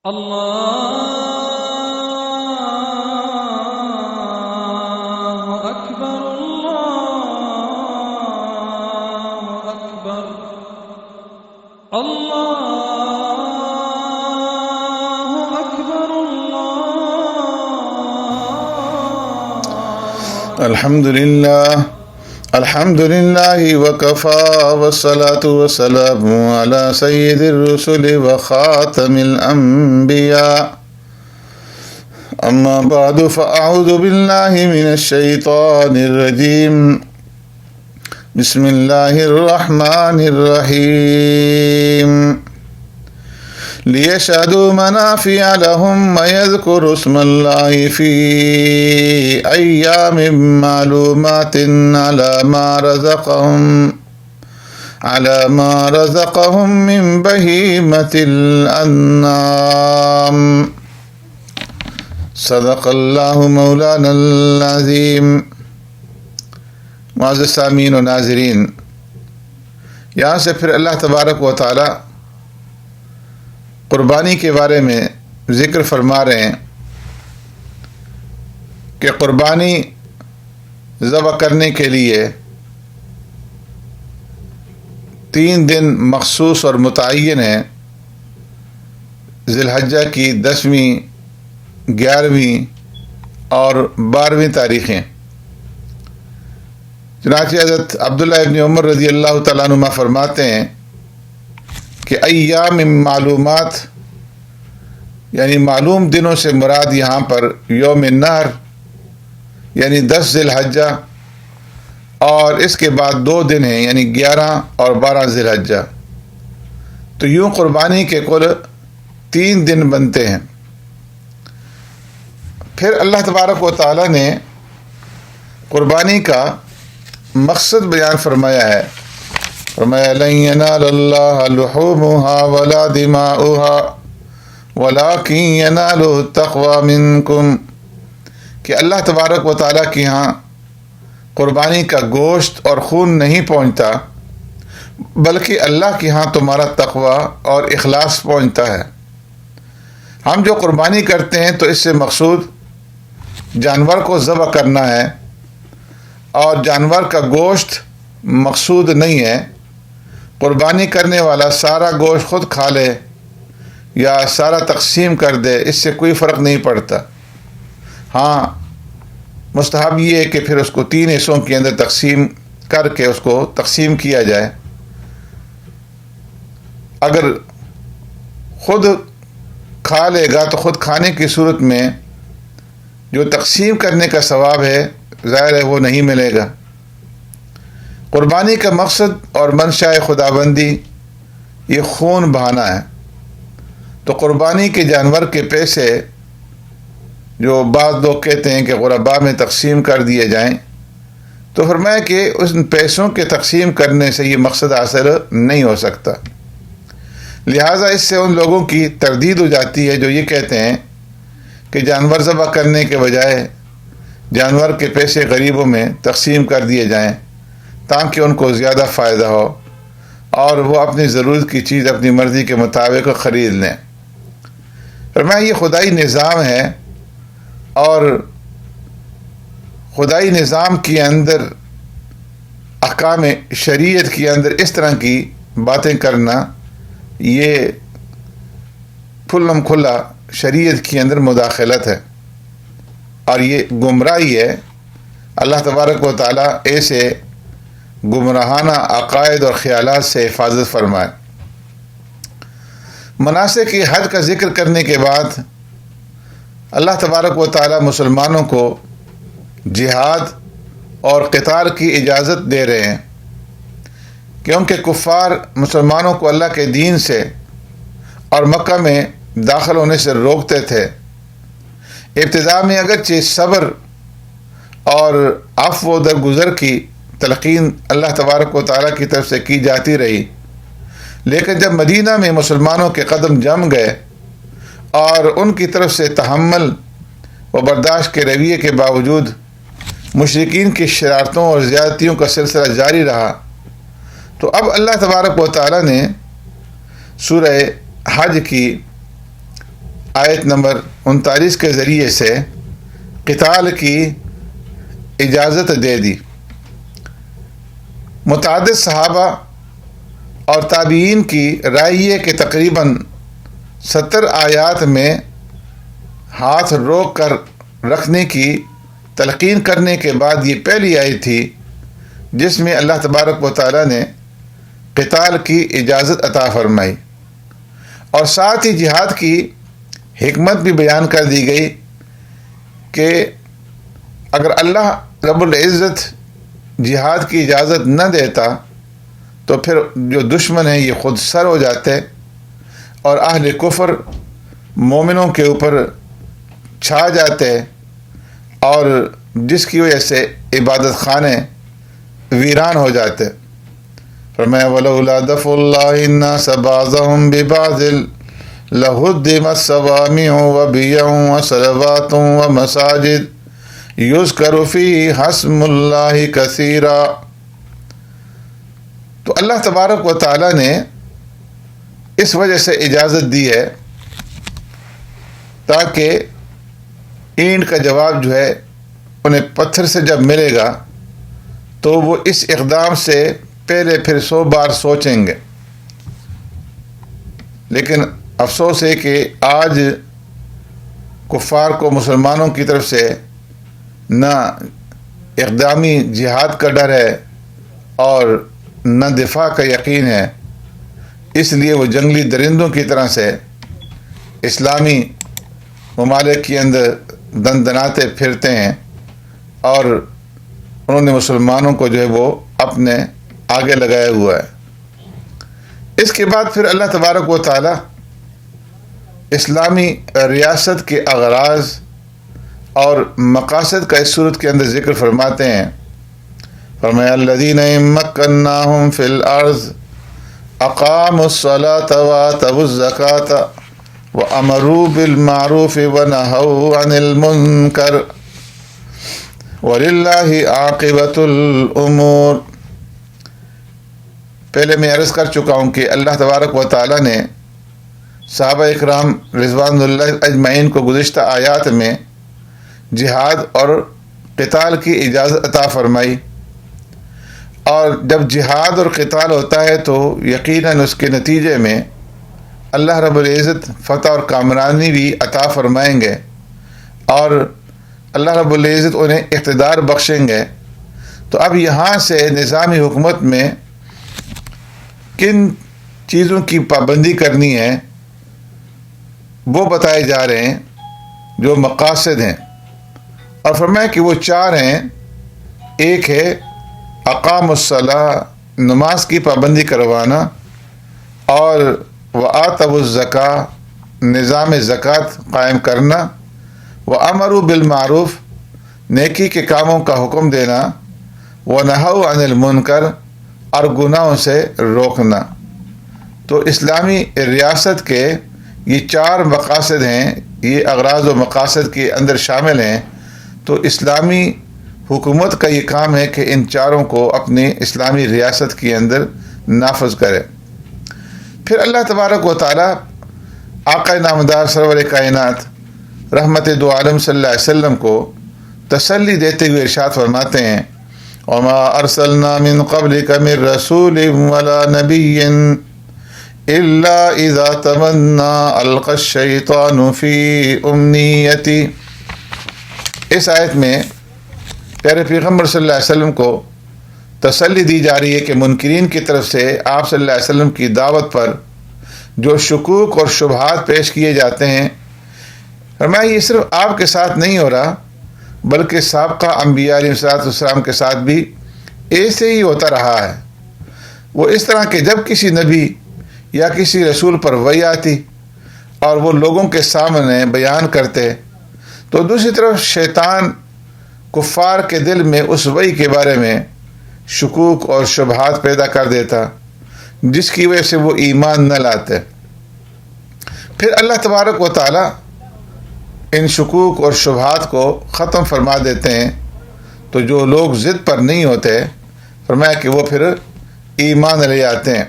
الله أكبر الله أكبر الله أكبر الله. الحمد لله وكفى والصلاة والسلام على سيد الرسل وخاتم الأنبياء. أما بعد فأعوذ بالله من الشيطان الرجيم. بسم الله الرحمن الرحيم. ليشهدوا منافع لهم ويذكروا اسم الله في أيام معلومات على ما رزقهم من بهيمة الأنعام. صدق اللہ مولانا العظیم. معزز سامعین و ناظرین، یہاں سے پھر اللہ تبارک و تعالی قربانی کے بارے میں ذکر فرما رہے ہیں کہ قربانی ذبح کرنے کے لیے 3 دن مخصوص اور متعین ہیں، ذی الحجہ کی 10ویں، 11ویں اور 12ویں تاریخیں. چنانچہ حضرت عبداللہ ابن عمر رضی اللہ تعالیٰ عنہ فرماتے ہیں کہ ایام معلومات یعنی معلوم دنوں سے مراد یہاں پر یوم النحر یعنی 10 ذی الحجہ، اور اس کے بعد 2 دن ہیں یعنی 11 اور 12 ذی الحجہ. تو یوں قربانی کے کل 3 دن بنتے ہیں. پھر اللہ تبارک و تعالی نے قربانی کا مقصد بیان فرمایا ہے. فرمایا لن ینال اللہ لحومها ولا دماؤها ولکن ینالہ التقوی منکم، کہ اللہ تبارک و تعالیٰ کے ہاں قربانی کا گوشت اور خون نہیں پہنچتا، بلکہ اللہ کے ہاں تمہارا تقوی اور اخلاص پہنچتا ہے. ہم جو قربانی کرتے ہیں تو اس سے مقصود جانور کو ذبح کرنا ہے، اور جانور کا گوشت مقصود نہیں ہے. قربانی کرنے والا سارا گوشت خود کھا لے یا سارا تقسیم کر دے، اس سے کوئی فرق نہیں پڑتا. ہاں، مستحب یہ ہے کہ پھر اس کو 3 حصوں کے اندر تقسیم کر کے اس کو تقسیم کیا جائے. اگر خود کھا لے گا تو خود کھانے کی صورت میں جو تقسیم کرنے کا ثواب ہے ظاہر ہے وہ نہیں ملے گا. قربانی کا مقصد اور منشاء خداوندی یہ خون بہانا ہے. تو قربانی کے جانور کے پیسے جو بعض لوگ کہتے ہیں کہ غرباء میں تقسیم کر دیے جائیں، تو فرمایا کہ ان پیسوں کے تقسیم کرنے سے یہ مقصد حاصل نہیں ہو سکتا. لہٰذا اس سے ان لوگوں کی تردید ہو جاتی ہے جو یہ کہتے ہیں کہ جانور ذبح کرنے کے بجائے جانور کے پیسے غریبوں میں تقسیم کر دیے جائیں تاکہ ان کو زیادہ فائدہ ہو اور وہ اپنی ضرورت کی چیز اپنی مرضی کے مطابق خرید لیں. فرمایا یہ خدائی نظام ہے، اور خدائی نظام کے اندر احکام شریعت کے اندر اس طرح کی باتیں کرنا یہ کھلم کھلا شریعت کے اندر مداخلت ہے، اور یہ گمراہی ہے. اللہ تبارک و تعالیٰ ایسے گمراہانہ عقائد اور خیالات سے حفاظت فرمائے. مناسک کی حج کا ذکر کرنے کے بعد اللہ تبارک و تعالیٰ مسلمانوں کو جہاد اور قتال کی اجازت دے رہے ہیں، کیونکہ کفار مسلمانوں کو اللہ کے دین سے اور مکہ میں داخل ہونے سے روکتے تھے. ابتدا میں اگرچہ صبر اور عفو و درگزر کی تلقین اللہ تبارک و تعالیٰ کی طرف سے کی جاتی رہی، لیکن جب مدینہ میں مسلمانوں کے قدم جم گئے اور ان کی طرف سے تحمل و برداشت کے رویے کے باوجود مشرکین کی شرارتوں اور زیادتیوں کا سلسلہ جاری رہا، تو اب اللہ تبارک و تعالیٰ نے سورہ حج کی آیت نمبر 39 کے ذریعے سے قتال کی اجازت دے دی۔ متعدد صحابہ اور تابعین کی رائے یہ کہ تقریباً 70 آیات میں ہاتھ روک کر رکھنے کی تلقین کرنے کے بعد یہ پہلی آیت تھی جس میں اللہ تبارک و تعالیٰ نے قتال کی اجازت عطا فرمائی، اور ساتھ ہی جہاد کی حکمت بھی بیان کر دی گئی کہ اگر اللہ رب العزت جہاد کی اجازت نہ دیتا تو پھر جو دشمن ہیں یہ خود سر ہو جاتے اور اہل کفر مومنوں کے اوپر چھا جاتے، اور جس کی وجہ سے عبادت خانے ویران ہو جاتے۔ فرمایا وَلَوْلَا دَفْعُ اللَّهِ النَّاسَ بَعْضَهُمْ بِبَعْضٍ لَهُدِّمَتْ صَوَامِعُ وَبِيَعٌ وَصَلَوَاتٌ وَمَسَاجِدُ يُذْكَرُ فِيهَا اسْمُ اللَّهِ كَثِيرًا۔ تو اللہ تبارک و تعالیٰ نے اس وجہ سے اجازت دی ہے تاکہ اینٹ کا جواب جو ہے انہیں پتھر سے جب ملے گا تو وہ اس اقدام سے پہلے پھر 100 بار سوچیں گے۔ لیکن افسوس ہے کہ آج کفار کو مسلمانوں کی طرف سے نہ اقدامی جہاد کا ڈر ہے اور نہ دفاع کا یقین ہے، اس لیے وہ جنگلی درندوں کی طرح سے اسلامی ممالک کے اندر دندناتے پھرتے ہیں، اور انہوں نے مسلمانوں کو جو ہے وہ اپنے آگے لگایا ہوا ہے۔ اس کے بعد پھر اللہ تبارک و تعالی اسلامی ریاست کے اغراض اور مقاصد کا اس صورت کے اندر ذکر فرماتے ہیں۔ فرمایا الذین مکناہم فی الارض اقاموا الصلاۃ وآتوا الزکاۃ وامروا بالمعروف ونہوا عن المنکر وللہ عاقبۃ الامور۔ پہلے میں عرض کر چکا ہوں کہ اللہ تبارک و تعالیٰ نے صحابہ اکرام رضوان اللہ اجمعین کو گزشتہ آیات میں جہاد اور قتال کی اجازت عطا فرمائی، اور جب جہاد اور قتال ہوتا ہے تو یقیناً اس کے نتیجے میں اللہ رب العزت فتح اور کامرانی بھی عطا فرمائیں گے، اور اللہ رب العزت انہیں اقتدار بخشیں گے۔ تو اب یہاں سے نظامی حکومت میں کن چیزوں کی پابندی کرنی ہے وہ بتائے جا رہے ہیں جو مقاصد ہیں، اور فرمایا کہ وہ 4 ہیں۔ ایک ہے اقام الصلاۃ، نماز کی پابندی کروانا، اور وآتوا الزکاۃ، نظام زکوٰۃ قائم کرنا، وامروا بالمعروف، نیکی کے کاموں کا حکم دینا، ونہوا عن المنکر، اور گناہوں سے روکنا۔ تو اسلامی ریاست کے یہ 4 مقاصد ہیں، یہ اغراض و مقاصد کے اندر شامل ہیں۔ تو اسلامی حکومت کا یہ کام ہے کہ ان 4 کو اپنی اسلامی ریاست کے اندر نافذ کرے۔ پھر اللہ تبارک و تعالی آقا نامدار سرور کائنات رحمت دو عالم صلی اللہ علیہ وسلم کو تسلی دیتے ہوئے ارشاد فرماتے ہیں وما ارسلنا من قبلک من رسول ولا نبی الا اذا تمنى القى الشیطان فی امنیتی۔ اس آیت میں پیارے پیغمبر صلی اللہ علیہ وسلم کو تسلی دی جا رہی ہے کہ منکرین کی طرف سے آپ صلی اللہ علیہ وسلم کی دعوت پر جو شکوک اور شبہات پیش کیے جاتے ہیں، فرمایا یہ صرف آپ کے ساتھ نہیں ہو رہا بلکہ سابقہ انبیاء علیہ السلام کے ساتھ بھی ایسے ہی ہوتا رہا ہے۔ وہ اس طرح کہ جب کسی نبی یا کسی رسول پر وحی آتی اور وہ لوگوں کے سامنے بیان کرتے تو دوسری طرف شیطان کفار کے دل میں اس وحی کے بارے میں شکوک اور شبہات پیدا کر دیتا، جس کی وجہ سے وہ ایمان نہ لاتے۔ پھر اللہ تبارک و تعالی ان شکوک اور شبہات کو ختم فرما دیتے ہیں، تو جو لوگ ضد پر نہیں ہوتے فرمایا کہ وہ پھر ایمان لے آتے ہیں۔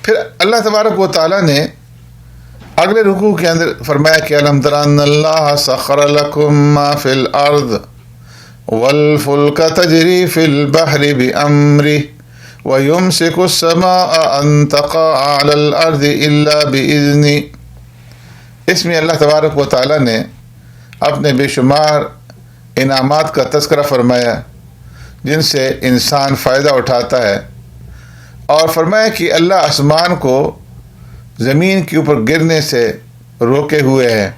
پھر اللہ تبارک و تعالی نے اگلے رکوع کے اندر فرمایا کہ الم تر ان اللہ سخر لکم ما فی الارض والفلک تجری فی البحر بامرہ وَيُمْسِكُ السَّمَاءَ أَن تَقَعَ عَلَى الْأَرْضِ إِلَّا بِإِذْنِهِ۔ اس میں اللہ تبارک و تعالیٰ نے اپنے بے شمار انعامات کا تذکرہ فرمایا جن سے انسان فائدہ اٹھاتا ہے، اور فرمایا کہ اللہ آسمان کو زمین کے اوپر گرنے سے روکے ہوئے ہے،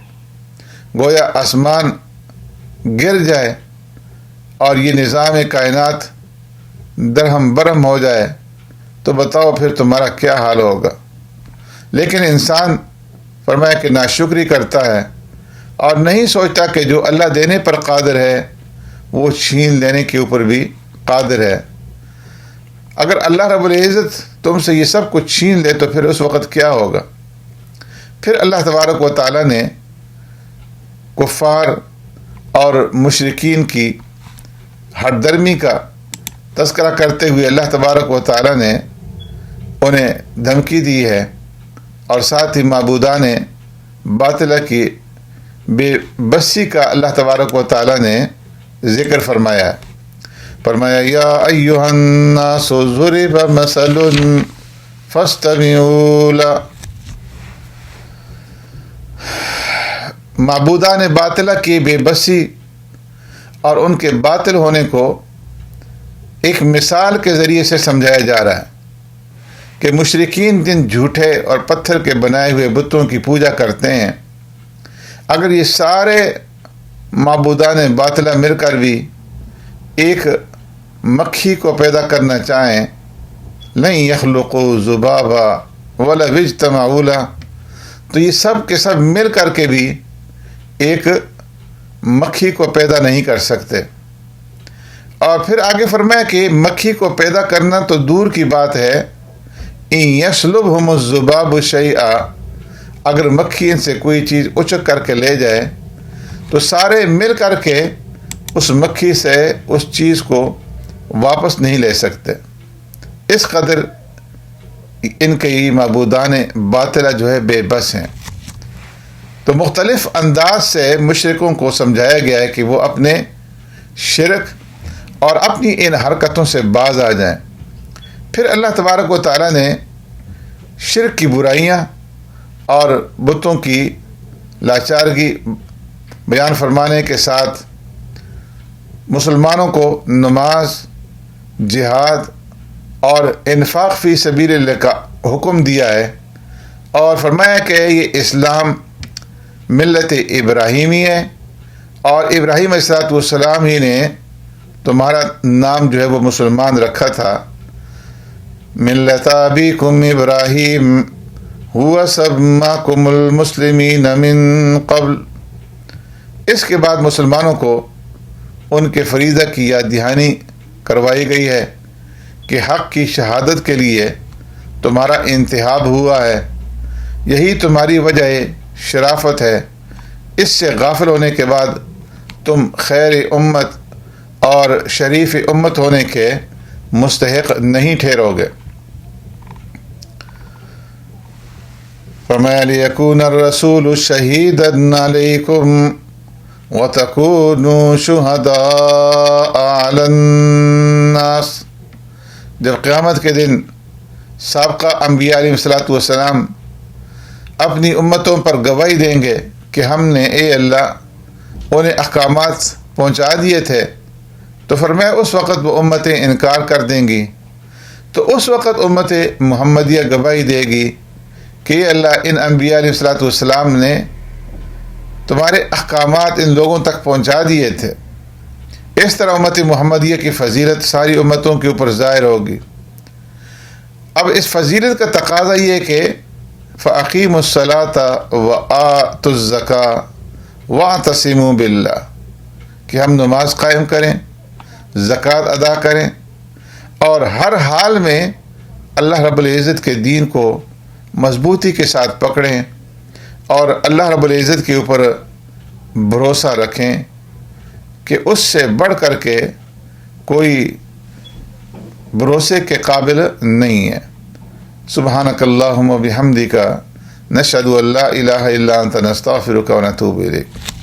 گویا آسمان گر جائے اور یہ نظام کائنات درہم برہم ہو جائے تو بتاؤ پھر تمہارا کیا حال ہوگا۔ لیکن انسان فرمایا کہ ناشکری کرتا ہے اور نہیں سوچتا کہ جو اللہ دینے پر قادر ہے وہ چھین لینے کے اوپر بھی قادر ہے۔ اگر اللہ رب العزت تم سے یہ سب کچھ چھین لے تو پھر اس وقت کیا ہوگا؟ پھر اللہ تبارک و تعالیٰ نے کفار اور مشرکین کی ہر درمی کا تذکرہ کرتے ہوئے اللہ تبارک و تعالیٰ نے انہیں دھمکی دی ہے، اور ساتھ ہی معبودان باطلہ کی بے بسی کا اللہ تبارک و تعالیٰ نے ذکر فرمایا۔ فرمایا یا ایھا الناس ضرب مثل فاستمعوا له۔ معبودان باطلہ کی بے بسی اور ان کے باطل ہونے کو ایک مثال کے ذریعے سے سمجھایا جا رہا ہے کہ مشرکین جن جھوٹے اور پتھر کے بنائے ہوئے بتوں کی پوجا کرتے ہیں، اگر یہ سارے معبودان باطلہ مل کر بھی ایک مکھی کو پیدا کرنا چاہیں، لن یخلقوا ذبابا ولو اجتمعوا لہ، تو یہ سب کے سب مل کر کے بھی ایک مکھی کو پیدا نہیں کر سکتے۔ اور پھر آگے فرمایا کہ مکھی کو پیدا کرنا تو دور کی بات ہے، ان یسلبہم الذباب شیئا، اگر مکھی ان سے کوئی چیز اچک کر کے لے جائے تو سارے مل کر کے اس مکھی سے اس چیز کو واپس نہیں لے سکتے۔ اس قدر ان کے یہ معبودان باطلہ جو ہے بے بس ہیں۔ تو مختلف انداز سے مشرکوں کو سمجھایا گیا ہے کہ وہ اپنے شرک اور اپنی ان حرکتوں سے باز آ جائیں۔ پھر اللہ تبارک و تعالیٰ نے شرک کی برائیاں اور بتوں کی لاچارگی بیان فرمانے کے ساتھ مسلمانوں کو نماز، جہاد اور انفاق فی سبیل اللہ کا حکم دیا ہے، اور فرمایا کہ یہ اسلام ملت ابراہیمی ہے، اور ابراہیم علیہ السلام ہی نے تمہارا نام جو ہے وہ مسلمان رکھا تھا۔ ملت ابیکم ابراہیم هو سماکم المسلمین من قبل۔ اس کے بعد مسلمانوں کو ان کے فریضہ کی یاد دہانی کروائی گئی ہے کہ حق کی شہادت کے لیے تمہارا انتخاب ہوا ہے، یہی تمہاری وجہ شرافت ہے۔ اس سے غافل ہونے کے بعد تم خیر امت اور شریف امت ہونے کے مستحق نہیں ٹھہرو گے۔ فرمایا لیکون الرسول شہیدا علیکم وتکونوا شہداء علی الناس۔ جب قیامت کے دن سابقہ انبیاء علیہ السلام اپنی امتوں پر گواہی دیں گے کہ ہم نے اے اللہ انہیں احکامات پہنچا دیے تھے، تو فرمایا اس وقت وہ امتیں انکار کر دیں گی، تو اس وقت امت محمدیہ گواہی دے گی کہ اے اللہ ان انبیاء علیہ السلام نے تمہارے احکامات ان لوگوں تک پہنچا دیے تھے۔ اس طرح امت محمدیہ کی فضیلت ساری امتوں کے اوپر ظاہر ہوگی۔ اب اس فضیلت کا تقاضا یہ ہے کہ فَأَقِيمُوا الصَّلَاةَ وَآتُوا الزَّكَاةَ وَاعْتَصِمُوا بِاللَّهِ، کہ ہم نماز قائم کریں، زکوٰۃ ادا کریں، اور ہر حال میں اللہ رب العزت کے دین کو مضبوطی کے ساتھ پکڑیں اور اللہ رب العزت کے اوپر بھروسہ رکھیں کہ اس سے بڑھ کر کے کوئی بھروسے کے قابل نہیں ہے۔ سبحانک اللہم و بحمدک نشهد ان لا الہ الا انت نستغفرک و نتوب الیک.